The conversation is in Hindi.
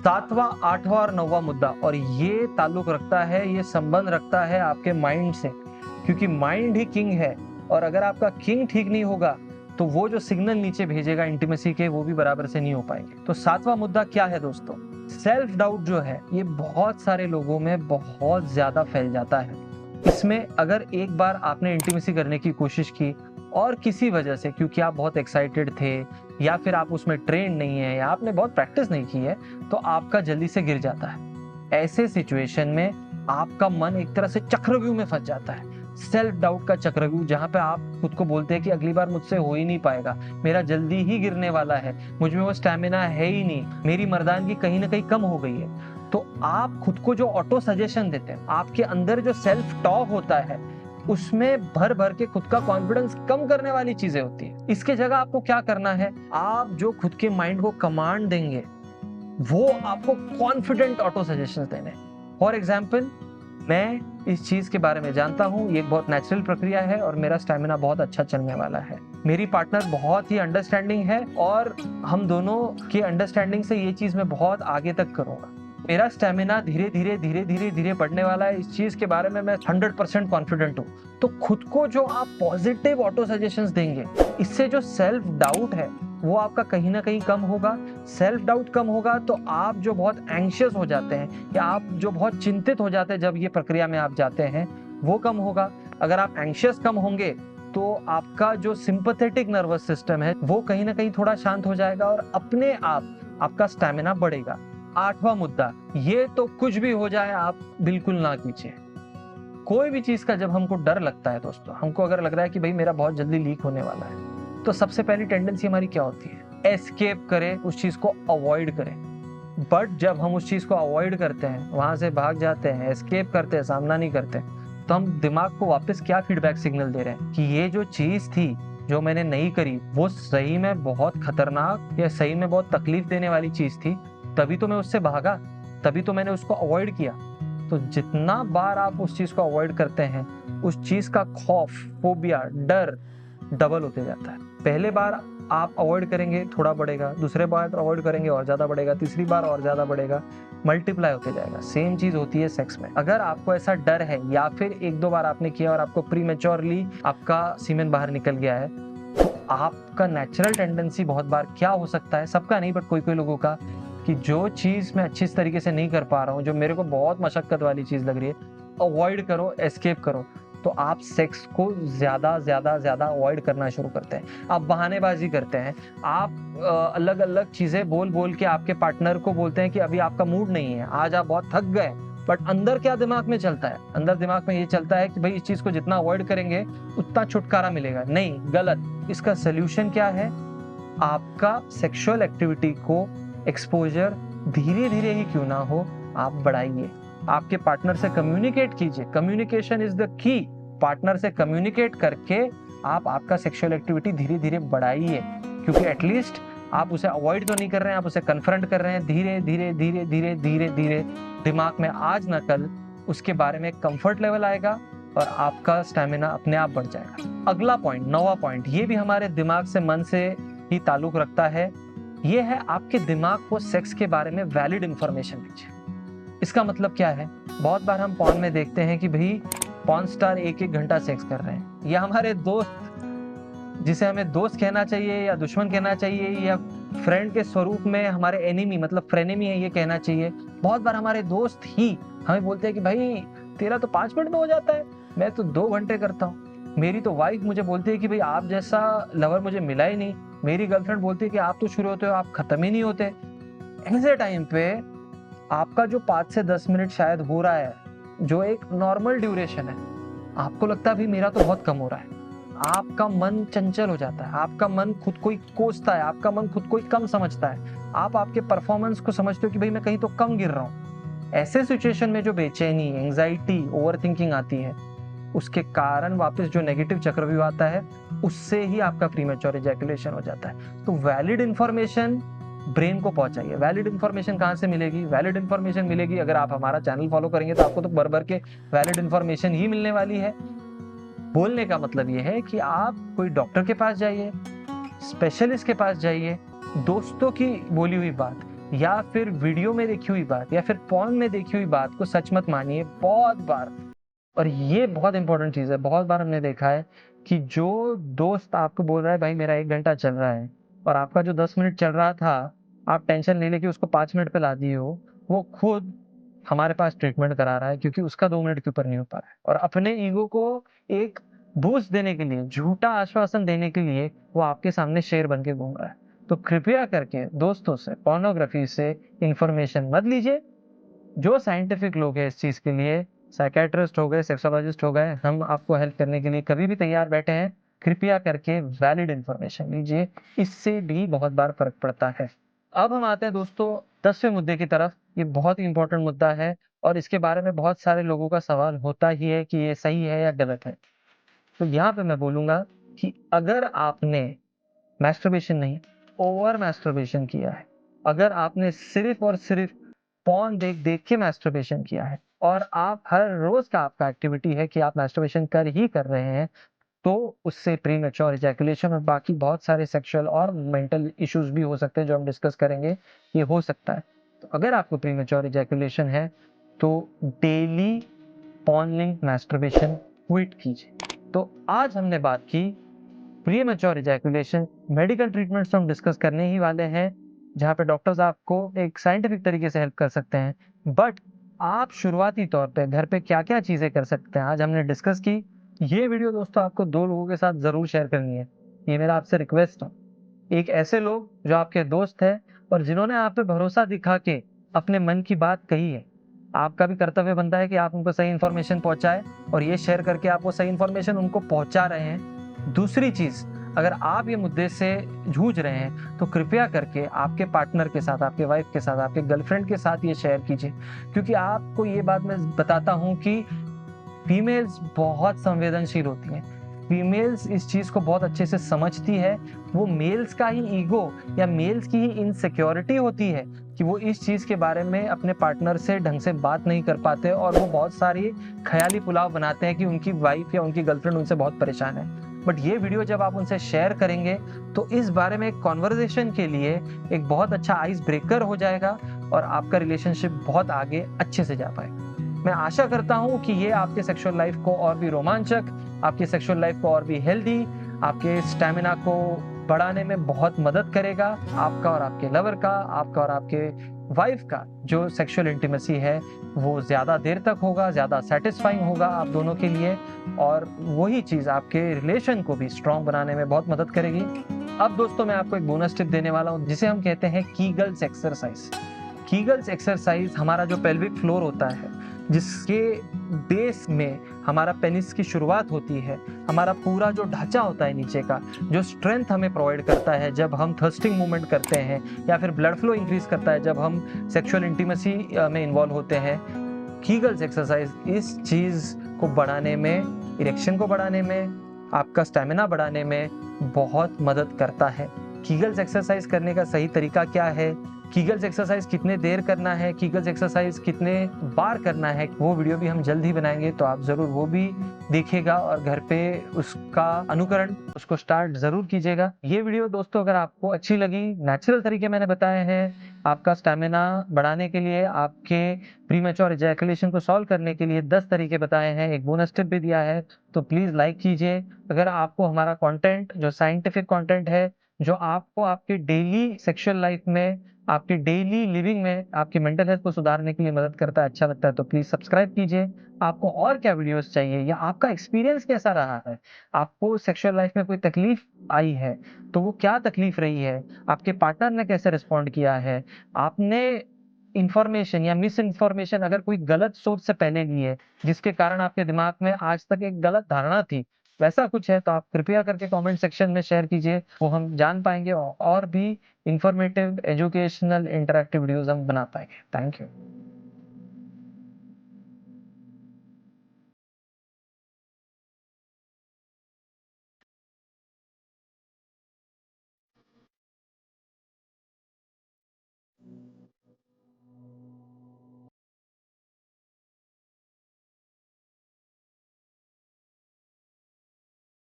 सातवां, आठवां और नौवां मुद्दा, और ये ताल्लुक रखता है, ये संबंध रखता है आपके माइंड से, क्योंकि माइंड ही किंग है। और अगर आपका किंग ठीक नहीं होगा तो वो जो सिग्नल नीचे भेजेगा इंटीमेसी के, वो भी बराबर से नहीं हो पाएंगे। तो सातवां मुद्दा क्या है दोस्तों? सेल्फ डाउट जो है ये बहुत सारे लोगों में बहुत ज्यादा फैल जाता है। इसमें अगर एक बार आपने इंटीमेसी करने की कोशिश की और किसी वजह से, क्योंकि आप बहुत एक्साइटेड थे या फिर आप उसमें ट्रेंड नहीं है या आपने बहुत प्रैक्टिस नहीं की है, तो आपका जल्दी से गिर जाता है। ऐसे सिचुएशन में आपका मन एक तरह से चक्रव्यूह में फंस जाता है, सेल्फ डाउट का चक्रव्यूह, जहां पे आप खुद को बोलते हैं कि अगली बार मुझसे हो ही नहीं पाएगा, मेरा जल्दी ही गिरने वाला है, मुझ में वो स्टैमिना है ही नहीं, मेरी मर्दानगी कहीं ना कहीं कम हो गई है। तो आप खुद को जो ऑटो सजेशन देते हैं, आपके अंदर जो सेल्फ टॉक होता है, उसमें भर भर के खुद का कॉन्फिडेंस कम करने वाली चीजें होती है। इसके जगह आपको क्या करना है, आप जो खुद के माइंड को कमांड देंगे वो आपको कॉन्फिडेंट ऑटो सजेशंस देने। फॉर एग्जाम्पल, मैं इस चीज के बारे में जानता हूँ, ये एक बहुत नेचुरल प्रक्रिया है और मेरा स्टैमिना बहुत अच्छा चलने वाला है। मेरी पार्टनर बहुत ही अंडरस्टैंडिंग है और हम दोनों की अंडरस्टैंडिंग से ये चीज मैं बहुत आगे तक करूंगा। मेरा स्टैमिना धीरे धीरे धीरे धीरे धीरे बढ़ने वाला है, इस चीज के बारे में मैं 100% कॉन्फिडेंट हूँ। तो खुद को जो आप पॉजिटिव ऑटो सजेशंस देंगे, इससे जो सेल्फ डाउट है वो आपका कहीं ना कहीं कम होगा। सेल्फ डाउट कम होगा तो आप जो बहुत एंग्शियस हो जाते हैं या आप जो बहुत चिंतित हो जाते हैं जब ये प्रक्रिया में आप जाते हैं, वो कम होगा। अगर आप एंग्शियस कम होंगे तो आपका जो सिंपैथेटिक नर्वस सिस्टम है वो कहीं ना कहीं थोड़ा शांत हो जाएगा और अपने आप आपका स्टैमिना बढ़ेगा। आठवां मुद्दा, ये तो कुछ भी हो जाए आप बिल्कुल ना कीजिए। कोई भी चीज का जब हमको डर लगता है दोस्तों, हमको अगर लग रहा है कि भाई मेरा बहुत जल्दी लीक होने वाला है, तो सबसे पहली टेंडेंसी हमारी क्या होती है? एस्केप करें, उस चीज को अवॉइड करें। बट जब हम उस चीज को अवॉइड करते हैं, वहां से भाग जाते हैं, एस्केप करते हैं, सामना नहीं करते, तो हम दिमाग को वापस क्या फीडबैक सिग्नल दे रहे हैं कि ये जो चीज थी जो मैंने नहीं करी वो सही में बहुत खतरनाक या सही में बहुत तकलीफ देने वाली चीज थी, तभी तो मैं उससे भागा, तभी तो मैंने उसको अवॉइड किया। तो जितना बार आप उस चीज को अवॉइड करते हैं, उस चीज का खौफ, फोबिया, डर डबल होते जाता है। पहले बार आप अवॉइड करेंगे थोड़ा बढ़ेगा, दूसरे बार अवॉइड करेंगे और ज्यादा बढ़ेगा, तीसरी बार और ज्यादा बढ़ेगा, मल्टीप्लाई होते जाएगा। सेम चीज होती है सेक्स में। अगर आपको ऐसा डर है या फिर एक दो बार आपने किया और आपको प्रीमेच्योरली आपका सीमेन बाहर निकल गया है, तो आपका नेचुरल टेंडेंसी बहुत बार क्या हो सकता है, सबका नहीं बट कोई कोई लोगों का, कि जो चीज मैं अच्छी तरीके से नहीं कर पा रहा हूँ, जो मेरे को बहुत मशक्कत वाली चीज लग रही है, अवॉइड करो, एस्केप करो। तो आप सेक्स को ज्यादा ज्यादा ज्यादा अवॉइड करना शुरू करते हैं, आप बहानेबाजी करते हैं, आप अलग अलग चीजें बोल बोल के आपके पार्टनर को बोलते हैं कि अभी आपका मूड नहीं है, आज आप बहुत थक गए। बट अंदर क्या दिमाग में चलता है? अंदर दिमाग में ये चलता है कि भाई इस चीज को जितना अवॉइड करेंगे उतना छुटकारा मिलेगा। नहीं, गलत। इसका सोल्यूशन क्या है? आपका सेक्सुअल एक्टिविटी को एक्सपोजर धीरे धीरे ही क्यों ना हो, आप बढ़ाइए। आपके पार्टनर से कम्युनिकेट कीजिए, communication is the key. Partner से कम्युनिकेट करके आप आपका सेक्सुअल एक्टिविटी धीरे धीरे बढ़ाइए, क्योंकि एटलीस्ट आप उसे अवॉइड तो नहीं कर रहे हैं, आप उसे कन्फ्रंट कर रहे हैं। धीरे धीरे धीरे धीरे धीरे धीरे दिमाग में आज न कल उसके बारे में कंफर्ट लेवल आएगा और आपका स्टैमिना अपने आप बढ़ जाएगा। अगला पॉइंट, नौवां पॉइंट, ये भी हमारे दिमाग से, मन से ही ताल्लुक रखता है। ये है आपके दिमाग को सेक्स के बारे में वैलिड इंफॉर्मेशन दीजिए। इसका मतलब क्या है? बहुत बार हम पॉर्न में देखते हैं कि भाई पॉर्न स्टार एक एक घंटा सेक्स कर रहे हैं, या हमारे दोस्त, जिसे हमें दोस्त कहना चाहिए या दुश्मन कहना चाहिए या फ्रेंड के स्वरूप में हमारे एनिमी मतलब फ्रेनेमी है ये कहना चाहिए, बहुत बार हमारे दोस्त ही हमें बोलते हैं कि भाई तेरा तो 5 मिनट में हो जाता है, मैं तो 2 घंटे करता हूँ। मेरी तो वाइफ मुझे बोलती है कि भाई आप जैसा लवर मुझे मिला ही नहीं। मेरी गर्लफ्रेंड बोलती है कि आप तो शुरू होते हो, आप खत्म ही नहीं होते। ऐसे टाइम पे आपका जो 5 से 10 मिनट शायद हो रहा है, जो एक नॉर्मल ड्यूरेशन है, आपको लगता है भाई मेरा तो बहुत कम हो रहा है। आपका मन चंचल हो जाता है, आपका मन खुद को ही कोसता है, आपका मन खुद को ही कम समझता है। आप आपके परफॉर्मेंस को समझते हो कि भाई मैं कहीं तो कम गिर रहा हूँ। ऐसे सिचुएशन में जो बेचैनी, एंजाइटी, ओवरथिंकिंग आती है, उसके कारण वापस जो नेगेटिव चक्रव्यूह आता है, उससे ही आपका प्रीमेच्योर इजैकुलेशन हो जाता है। तो वैलिड इंफॉर्मेशन ब्रेन को पहुंचाइए। वैलिड इंफॉर्मेशन कहां से मिलेगी? वैलिड इंफॉर्मेशन मिलेगी अगर आप हमारा चैनल फॉलो करेंगे, तो आपको तो भर भर के वैलिड इंफॉर्मेशन ही मिलने वाली है। बोलने का मतलब ये है कि आप कोई डॉक्टर के पास जाइए, स्पेशलिस्ट के पास जाइए, दोस्तों की बोली हुई बात या फिर वीडियो में देखी हुई बात या फिर पॉर्न में देखी हुई बात को सच मत मानिए बहुत बार। और ये बहुत इंपॉर्टेंट चीज़ है, बहुत बार हमने देखा है कि जो दोस्त आपको बोल रहा है भाई मेरा 1 घंटा चल रहा है और आपका जो 10 मिनट चल रहा था, आप टेंशन ले लेके उसको 5 मिनट पे ला दिए हो, वो खुद हमारे पास ट्रीटमेंट करा रहा है क्योंकि उसका 2 मिनट के ऊपर नहीं हो पा रहा है। और अपने ईगो को एक बूस्ट देने के लिए, झूठा आश्वासन देने के लिए वो आपके सामने शेर बन के घूम रहा है। तो कृपया करके दोस्तों से पोर्नोग्राफी से इन्फॉर्मेशन मत लीजिए। जो साइंटिफिक लोग हैं इस चीज़ के लिए, साइकियाट्रिस्ट हो गए, सेक्सोलॉजिस्ट हो गए, हम आपको हेल्प करने के लिए कभी भी तैयार बैठे हैं। कृपया करके वैलिड इन्फॉर्मेशन लीजिए, इससे भी बहुत बार फ़र्क पड़ता है। अब हम आते हैं दोस्तों 10वें मुद्दे की तरफ। ये बहुत ही इम्पोर्टेंट मुद्दा है और इसके बारे में बहुत सारे लोगों का सवाल होता ही है कि ये सही है या गलत है। तो यहाँ पे मैं बोलूँगा कि अगर आपने मैस्टरबेशन नहीं, ओवर मैस्टरबेशन किया है, अगर आपने सिर्फ़ और सिर्फ़ पॉर्न देख-देख के मैस्टरबेशन किया है और आप हर रोज़ का आपका एक्टिविटी है कि आप मैस्टरबेशन कर ही कर रहे हैं, तो उससे प्रीमैच्योर इजैकुलेशन और बाकी बहुत सारे सेक्सुअल और मेंटल इश्यूज़ भी हो सकते हैं जो हम डिस्कस करेंगे, ये हो सकता है। तो अगर आपको प्रीमैच्योर इजैकुलेशन है, तो daily porn linked masturbation quit कीजिए। तो आज हमने बात की प्रीमैच्योर इजैकुलेशन, मेडिकल ट्रीटमेंट्स हम डिस्कस करने ही वाले हैं, जहाँ पे डॉक्टर्स आपको एक साइंटिफिक तरीके से हेल्प कर सकते हैं। बट आप शुरुआती तौर पे घर पे क्या-क्या चीज़ें कर सकते हैं, आज हमने डिस्कस की। ये वीडियो दोस्तों आपको 2 लोगों के साथ ज़रूर शेयर करनी है। ये मेरा आपसे रिक्वेस्ट है। एक ऐसे लोग जो आपके दोस्त हैं और जिन्होंने आप पे भरोसा दिखा के अपने मन की बात कही है। आपका भी कर्तव्य बनता है कि आप उनको सही इन्फॉर्मेशन पहुँचाएँ और ये शेयर करके आप वो सही इन्फॉर्मेशन उनको पहुँचा रहे हैं। दूसरी चीज़, अगर आप ये मुद्दे से जूझ रहे हैं, तो कृपया करके आपके पार्टनर के साथ, आपके वाइफ के साथ, आपके गर्लफ्रेंड के साथ ये शेयर कीजिए। क्योंकि आपको ये बात मैं बताता हूँ कि फीमेल्स बहुत संवेदनशील होती हैं। फीमेल्स इस चीज़ को बहुत अच्छे से समझती है। वो मेल्स का ही ईगो या मेल्स की ही इनसिक्योरिटी होती है कि वो इस चीज़ के बारे में अपने पार्टनर से ढंग से बात नहीं कर पाते और वो बहुत सारी ख़याली पुलाव बनाते हैं कि उनकी वाइफ़ या उनकी गर्लफ्रेंड उनसे बहुत परेशान है। बट ये वीडियो जब आप उनसे शेयर करेंगे, तो इस बारे में एक कन्वर्सेशन के लिए एक बहुत अच्छा आइस ब्रेकर हो जाएगा और आपका रिलेशनशिप बहुत आगे अच्छे से जा पाएगा। मैं आशा करता हूँ कि ये आपके सेक्सुअल लाइफ को और भी रोमांचक, आपकी सेक्सुअल लाइफ को और भी हेल्दी, आपके स्टैमिना को बढ़ाने में बहुत मदद करेगा। आपका और आपके लवर का, आपका और आपके वाइफ का जो सेक्सुअल इंटीमेसी है, वो ज़्यादा देर तक होगा, ज़्यादा सैटिस्फाइंग होगा आप दोनों के लिए और वही चीज़ आपके रिलेशन को भी स्ट्रॉन्ग बनाने में बहुत मदद करेगी। अब दोस्तों मैं आपको एक बोनस टिप देने वाला हूँ जिसे हम कहते हैं कीगल्स एक्सरसाइज। कीगल्स एक्सरसाइज हमारा जो पेल्विक फ्लोर होता है, जिसके बेस में हमारा पेनिस की शुरुआत होती है, हमारा पूरा जो ढांचा होता है नीचे का, जो स्ट्रेंथ हमें प्रोवाइड करता है जब हम थर्स्टिंग मूवमेंट करते हैं या फिर ब्लड फ्लो इंक्रीज करता है जब हम सेक्सुअल इंटीमेसी में इन्वॉल्व होते हैं। कीगल्स एक्सरसाइज इस चीज़ को बढ़ाने में, इरेक्शन को बढ़ाने में, आपका स्टैमिना बढ़ाने में बहुत मदद करता है। कीगल्स एक्सरसाइज करने का सही तरीका क्या है? कीगल्स एक्सरसाइज कितने देर करना है, कीगल्स एक्सरसाइज कितने बार करना है, वो वीडियो भी हम जल्द ही बनाएंगे, तो आप ज़रूर वो भी देखिएगा और घर पे उसका अनुकरण, उसको स्टार्ट ज़रूर कीजिएगा। ये वीडियो दोस्तों अगर आपको अच्छी लगी, नेचुरल तरीके मैंने बताए हैं आपका स्टैमिना बढ़ाने के लिए, आपके प्रीमैच्योर इजैकुलेशन को सॉल्व करने के लिए 10 तरीके बताए हैं, एक बोनस टिप भी दिया है, तो प्लीज़ लाइक कीजिए। अगर आपको हमारा कंटेंट जो साइंटिफिक कंटेंट है, जो आपको आपकी डेली सेक्सुअल लाइफ में, आपकी डेली लिविंग में, आपकी मेंटल हेल्थ को सुधारने के लिए मदद करता है, अच्छा लगता है, तो प्लीज़ सब्सक्राइब कीजिए। आपको और क्या वीडियोज़ चाहिए या आपका एक्सपीरियंस कैसा रहा है? आपको सेक्सुअल लाइफ में कोई तकलीफ आई है, तो वो क्या तकलीफ रही है? आपके पार्टनर ने कैसे रिस्पॉन्ड किया है? आपने इन्फॉर्मेशन या मिस इन्फॉर्मेशन अगर कोई गलत सोच से पहले ली है, जिसके कारण आपके दिमाग में आज तक एक गलत धारणा थी, वैसा कुछ है तो आप कृपया करके कमेंट सेक्शन में शेयर कीजिए, वो हम जान पाएँगे और भी इन्फॉर्मेटिव, एजुकेशनल, इंटरैक्टिव वीडियोज़ हम बना पाएँगे। Thank you.